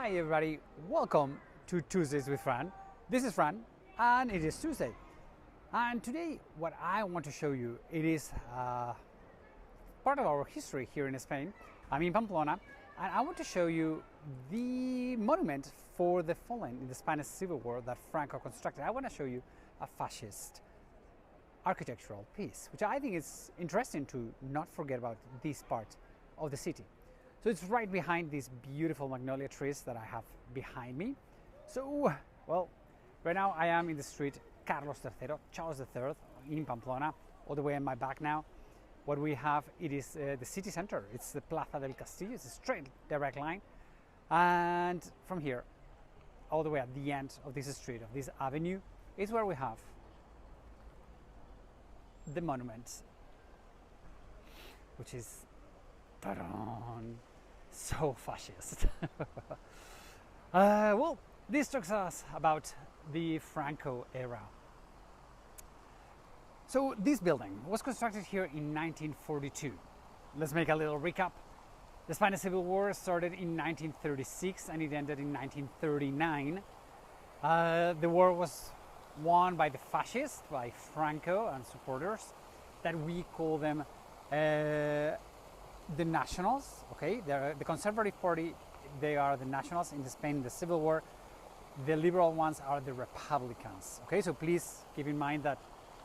Hi everybody, welcome to Tuesdays with Fran. This is Fran and it is Tuesday. And today what I want to show you, it is part of our history here in Spain. I'm in Pamplona and I want to show you the monument for the fallen in the Spanish Civil War that Franco constructed. I want to show you a fascist architectural piece, which I think is interesting to not forget about this part of the city. So it's right behind these beautiful magnolia trees that I have behind me. So, well, right now I am in the street Carlos III, Charles III in Pamplona, all the way in my back now. What we have, it is the city center. It's the Plaza del Castillo. It's a straight, direct line. And from here, all the way at the end of this street, of this avenue, is where we have the monument, which is so fascist. Well, this talks us about the Franco era. So this building was constructed here in 1942. Let's make a little recap. The Spanish Civil War started in 1936 and it ended in 1939. The war was won by the fascists, by Franco and supporters, that we call them the Nationals. Okay, they're the Conservative Party. They are the Nationals in Spain in the Civil War. The liberal ones are the Republicans. Okay, so please keep in mind that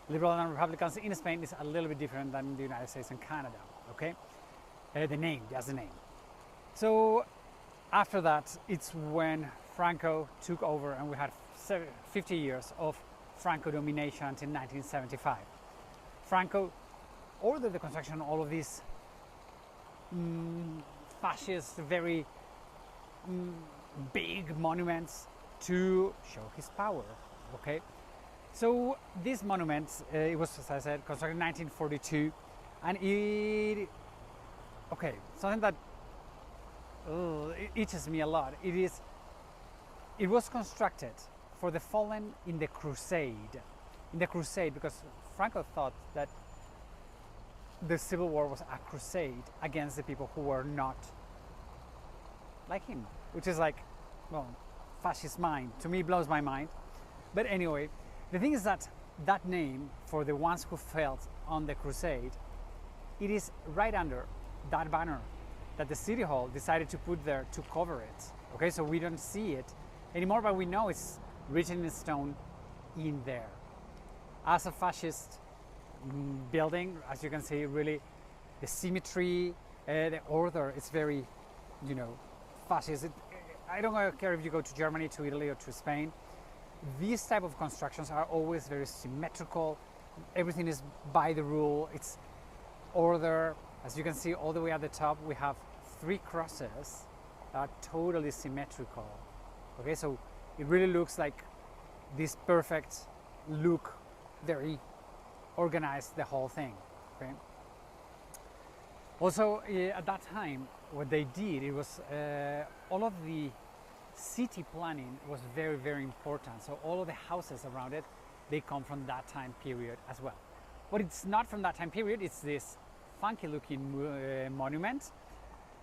liberal and Republicans in Spain is a little bit different than in the United States and Canada. Okay, the name, just the name. So after that, it's when Franco took over, and we had 50 years of Franco domination until 1975. Franco ordered the construction of all of these fascist, very big monuments to show his power. Okay, so this monument, it was, as I said, constructed in 1942, and something that it itches me a lot. It was constructed for the fallen in the Crusade. Because Franco thought that the Civil War was a crusade against the people who were not like him, which is like, well, fascist mind. To me, blows my mind. But anyway, the thing is that that name for the ones who fell on the crusade, it is right under that banner that the City Hall decided to put there to cover it. Okay, so we don't see it anymore, but we know it's written in stone in there. As a fascist building, as you can see, really the symmetry, the order, it's very, fascist. I don't care if you go to Germany, to Italy, or to Spain. These type of constructions are always very symmetrical. Everything is by the rule. It's order. As you can see, all the way at the top, we have 3 crosses that are totally symmetrical. Okay, so it really looks like this perfect look, very organized, the whole thing. Okay. Also, at that time, what they did, it was all of the city planning was very, very important. So all of the houses around it, they come from that time period as well. But it's not from that time period. It's this funky looking monument.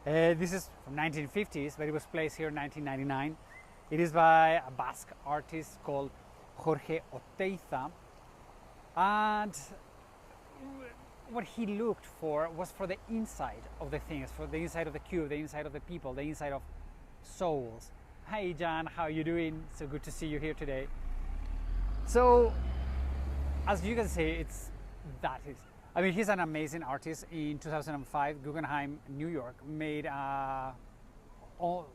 This is from 1950s, but it was placed here in 1999. It is by a Basque artist called Jorge Oteiza. And what he looked for was for the inside of the things, for the inside of the cube, the inside of the people, the inside of souls. Hey Jan, how are you doing? So good to see you here today. So, as you can see, he's an amazing artist. In 2005, Guggenheim, New York, made a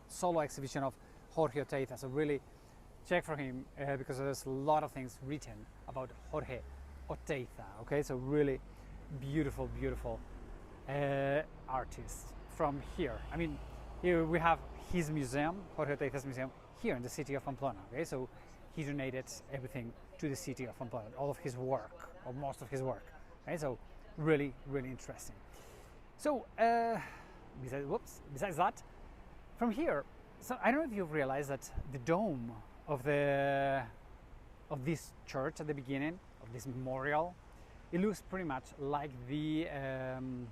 solo exhibition of Jorge Oteiza. So really check for him because there's a lot of things written about Jorge Oteiza. Okay, so really beautiful artist from here. I mean, here we have his museum, Jorge Oteiza's museum, here in the city of Pamplona. Okay, so he donated everything to the city of Pamplona, all of his work, or most of his work. Okay, so really interesting. So besides that, from here, so I don't know if you've realized that the dome of this church at the beginning of this memorial, it looks pretty much like the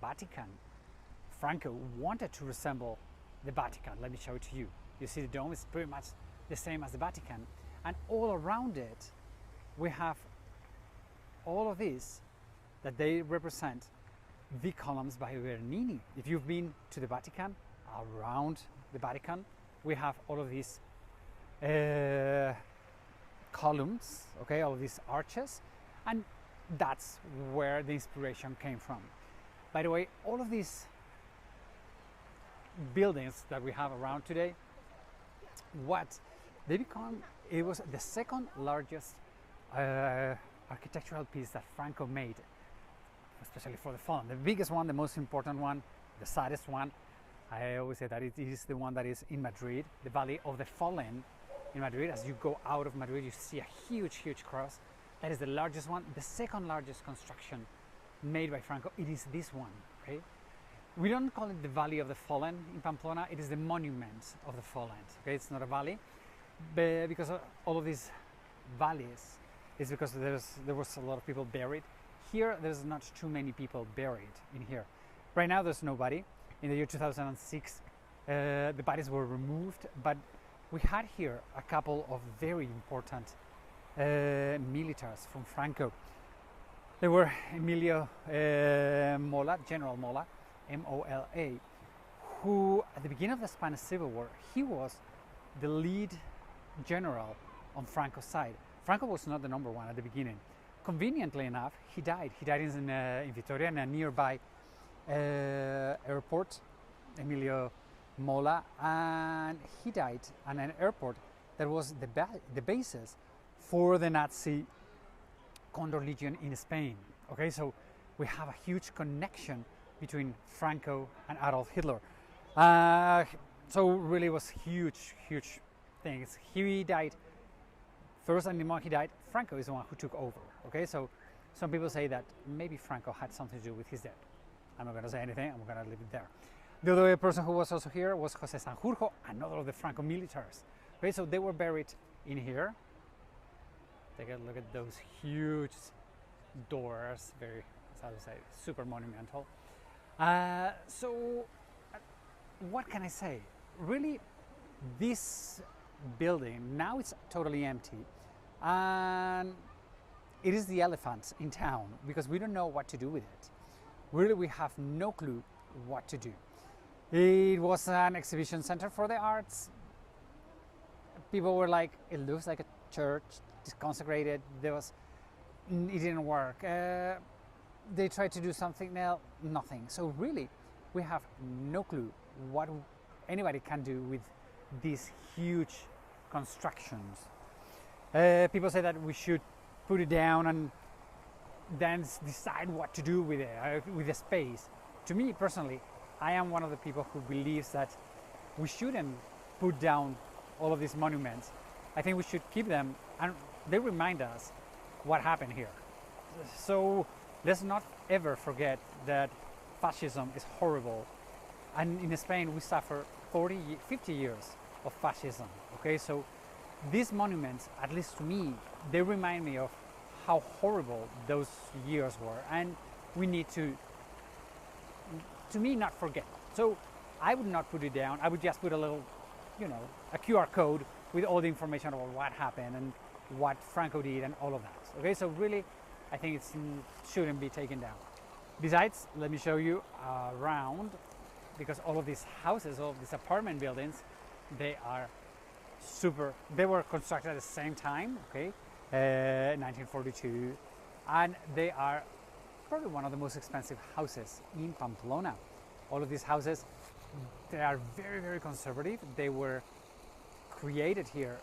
Vatican. Franco wanted to resemble the Vatican. Let me show it to you. You see the dome is pretty much the same as the Vatican. And all around it, we have all of these that they represent the columns by Bernini. If you've been to the Vatican, around the Vatican, we have all of these columns, okay, all of these arches, and that's where the inspiration came from. By the way, all of these buildings that we have around today, what they become, it was the second largest architectural piece that Franco made, especially for the Fallen. The biggest one, the most important one, the saddest one, I always say that it is the one that is in Madrid, the Valley of the Fallen in Madrid. As you go out of Madrid, you see a huge cross. That is the largest one. The second largest construction made by Franco, it is this one, okay? We don't call it the Valley of the Fallen in Pamplona, it is the monument of the fallen, okay? It's not a valley, but because of all of these valleys, it's because there was a lot of people buried. Here, there's not too many people buried in here. Right now, there's nobody. In the year 2006, the bodies were removed, but we had here a couple of very important militaries from Franco. They were Emilio Mola, General Mola, M-O-L-A, who at the beginning of the Spanish Civil War, he was the lead general on Franco's side. Franco was not the number one at the beginning. Conveniently enough, he died. He died in Vitoria, in a nearby airport, Emilio Mola, and he died at an airport that was the basis for the Nazi Condor Legion in Spain. Okay, so we have a huge connection between Franco and Adolf Hitler. So really was huge things. He died first, and the moment he died, Franco is the one who took over. Okay, so some people say that maybe Franco had something to do with his death. I'm not going to say anything, I'm going to leave it there. The other person who was also here was Jose Sanjurjo, another of the Franco militaries. Okay, so they were buried in here. Take a look at those huge doors, very, as I would say, super monumental. So, what can I say? Really, this building, now it's totally empty. And it is the elephant in town because we don't know what to do with it. Really, we have no clue what to do. It was an exhibition center for the arts. People were like, it looks like a church, it's consecrated. It didn't work. They tried to do something, now nothing. So really, we have no clue what anybody can do with these huge constructions. People say that we should put it down and then decide what to do with it, with the space. To me personally, I am one of the people who believes that we shouldn't put down all of these monuments. I think we should keep them, and they remind us what happened here. So let's not ever forget that fascism is horrible, and in Spain we suffer 50 years of fascism. Okay, so these monuments, at least to me, they remind me of how horrible those years were, and we need to me, not forget. So I would not put it down. I would just put a little, a QR code with all the information about what happened and what Franco did and all of that. Okay, so really, I think it shouldn't be taken down. Besides, let me show you around, because all of these houses, all of these apartment buildings, they were constructed at the same time, okay, 1942, and they are probably one of the most expensive houses in Pamplona. All of these houses, they are very conservative. They were created here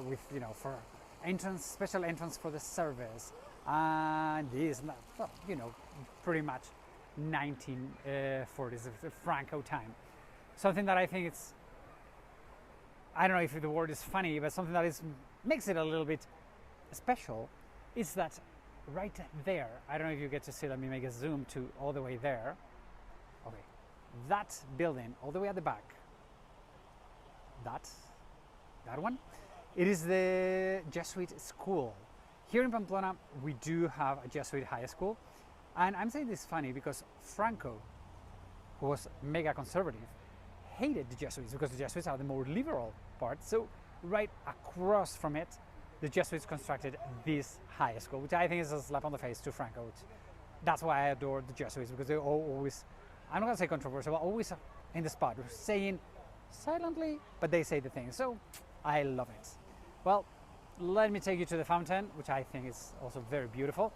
with, for entrance, special entrance for the service, and this, pretty much 1940s, the Franco time. Something that I think it's, I don't know if the word is funny, but something that makes it a little bit special is that right there, I don't know if you get to see, let me make a zoom to all the way there. Okay, that building all the way at the back, that one, it is the Jesuit school. Here in Pamplona, we do have a Jesuit high school, and I'm saying this funny because Franco, who was mega conservative, hated the Jesuits because the Jesuits are the more liberal part. So right across from it, the Jesuits constructed this high school, which I think is a slap on the face to Franco. That's why I adore the Jesuits, because they're always, I'm not going to say controversial, but always in the spot, saying silently, but they say the thing. So I love it. Well, let me take you to the fountain, which I think is also very beautiful.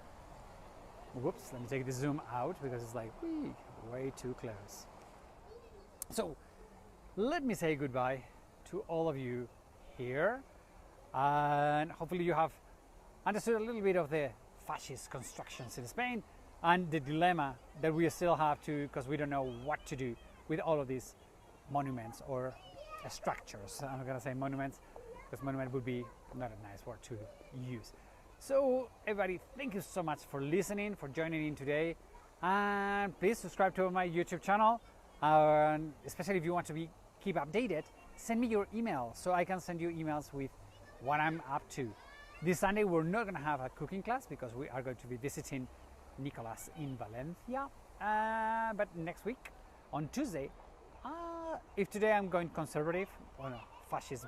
Whoops, let me take the zoom out because it's like way too close. So let me say goodbye to all of you here, and hopefully you have understood a little bit of the fascist constructions in Spain and the dilemma that we still have to, because we don't know what to do with all of these monuments or structures. I'm not going to say monuments because monument would be not a nice word to use. So everybody, thank you so much for listening, for joining in today, and please subscribe to my YouTube channel, and especially if you want to keep updated, send me your email so I can send you emails with what I'm up to. This Sunday we're not going to have a cooking class because we are going to be visiting Nicolas in Valencia, but next week on Tuesday, if today I'm going conservative or no, fascist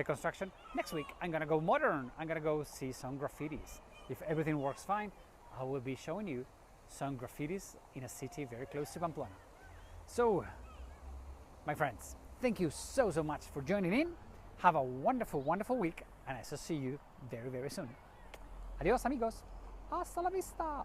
construction, next week I'm gonna go modern. I'm gonna go see some graffitis. If everything works fine, I will be showing you some graffitis in a city very close to Pamplona. So my friends, thank you so much for joining in. Have a wonderful week, and I shall see you very soon. Adios amigos, hasta la vista.